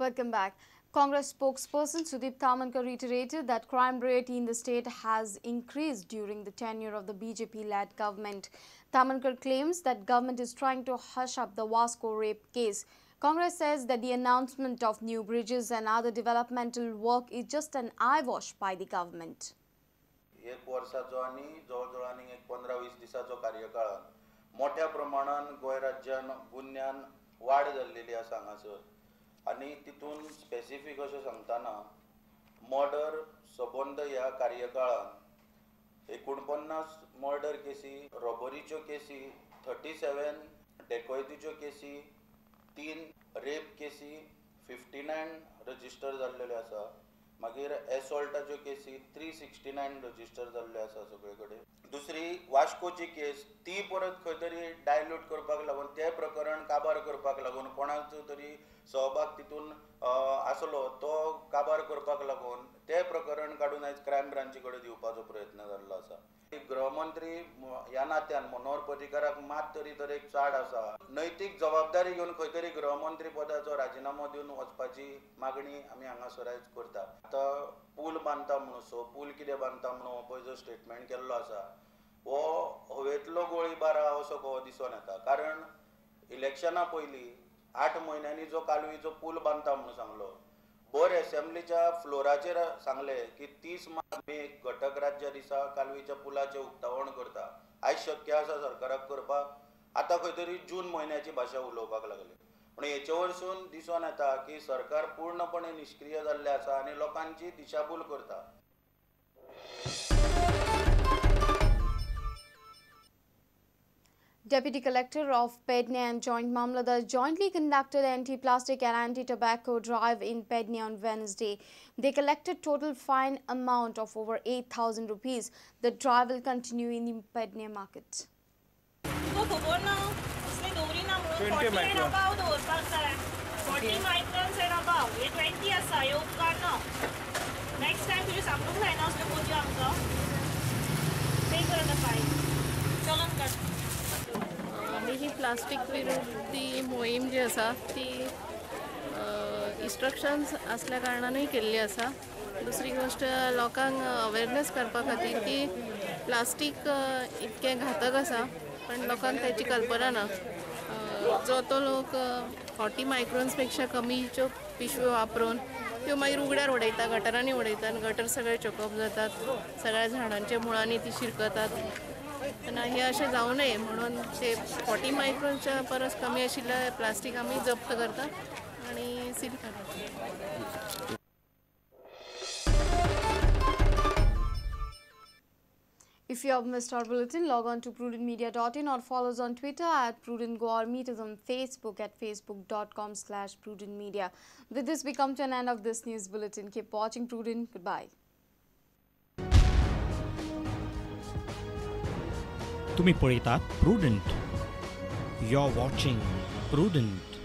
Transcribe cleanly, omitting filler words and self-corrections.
Welcome back. Congress spokesperson Sudeep Thamakar reiterated that crime rate in the state has increased during the tenure of the BJP-led government. Thamakar claims that government is trying to hush up the Vasco rape case. Congress says that the announcement of new bridges and other developmental work is just an eyewash by the government. एक वर्षाचो आणि जवळजवळ आनी एक 15-20 दिसाचो कार्यकाळान मोठ्या प्रमाणात गोय राज्यान गुन्ह्यान वाढ जाल्लेली आसा हांगासर आनी तितून स्पेसिफीक अशें सांगतना मर्डर सबंद ह्या कार्यकाळान 49 मर्डर केसी, रॉबरीच्यो केसी, 37 डेकॉयतीच्यो केसी, 3 रेप केसी, 59 रजिस्टर जाल्लेले आसा. मागीर एसॉल्टाच्यो केसी 369 रजिस्टर जाल्ले आसा सगळे कडेन. दुसरी वास्कोची केस ती परत खंय तरी डायल्यूट करपाक लागून ते प्रकरण काबार करपाक लागून कोणाचो तरी सहभाग तितून आसलो तो काबार करपाक लागून ते प्रकरण काडून आयज क्रायम ब्रांची कडेन दिवपाचो प्रयत्न जाल्लो आसा. गृहमंत्री ह्या नात्यान मनोहर पर्रीकाराक मात तरी तर एक चाड आसा. नैतीक जबाबदारी घेवन खंय तरी गृहमंत्री पदाचो राजिनामो दिवन वचपाची मागणी आमी हांगासर आयज करता. आतां पूल बांदता म्हणून पूल कितें बांदता म्हणून पळय जो स्टेटमेंट केल्लो आसा हो हवेंतलो गोळीबार असो कहो दिसून येता. कारण इलेक्शना पयलीं 8 म्हयन्यांनी जो कालवीचो पूल बांदता म्हणून सांगलो, बोर असेंब्लीच्या फ्लोराचेर सांगले की 30 मेक घटक राज्य दिसा कालवीच्या पुलाचे उक्तावण करता. आयज शक्य आसा सरकाराक करपाक? आतां खंय तरी जून म्हयन्याची भाशा उलोवपाक लागले. पण हेचे वरसून दिसून येता की सरकार पूर्णपणे निष्क्रिय जाल्ले आसा आनी लोकांची दिशाभूल करता. Deputy Collector of Pedne and Joint Mamladar jointly conducted anti-plastic and anti-tobacco drive in Pedne on Wednesday. They collected total fine amount of over 8,000 rupees. The drive will continue in the Pedne market. 20 microns and above. 20 asa हे उपकार ना. Next time तुझे सांगूंक जायना असले पोजी आमकां. पे कर the fine. चलन कर. आमी ही प्लास्टीक विरोधी मोहीम जी आसा ती इन्स्ट्रक्शन्स असल्या कारणानूय केल्ली आसा. दुसरी गोष्ट लोकांक अवेरनेस करपा खातीर की प्लास्टीक इतकें घातक आसा पण लोकांक त्याची कल्पना ना. जो तो लोक 40 मायक्रॉन्स पेक्षा कमीच्यो पिशव्यो वापरून त्यो मागीर उगड्यार उडयता, गटरांनी उडयता आनी गटर सगळे चोकअप जातात. सगळ्या झाडांच्या मुळांनी ती शिरकतात. हे अशें जावं नये म्हणून ते 40 मायक्रॉनच्या परस कमी आशिल्लें प्लास्टीक आमी जप्त करतात आणि सील करतात. If you have missed our bulletin, log on to prudentmedia.in or follow us on Twitter @PrudentGo or meet us on Facebook at facebook.com/PrudentMedia. With this, we come to an end of this news bulletin. Keep watching Prudent. Goodbye. तुम्ही पळयतात prudent. You're watching Prudent.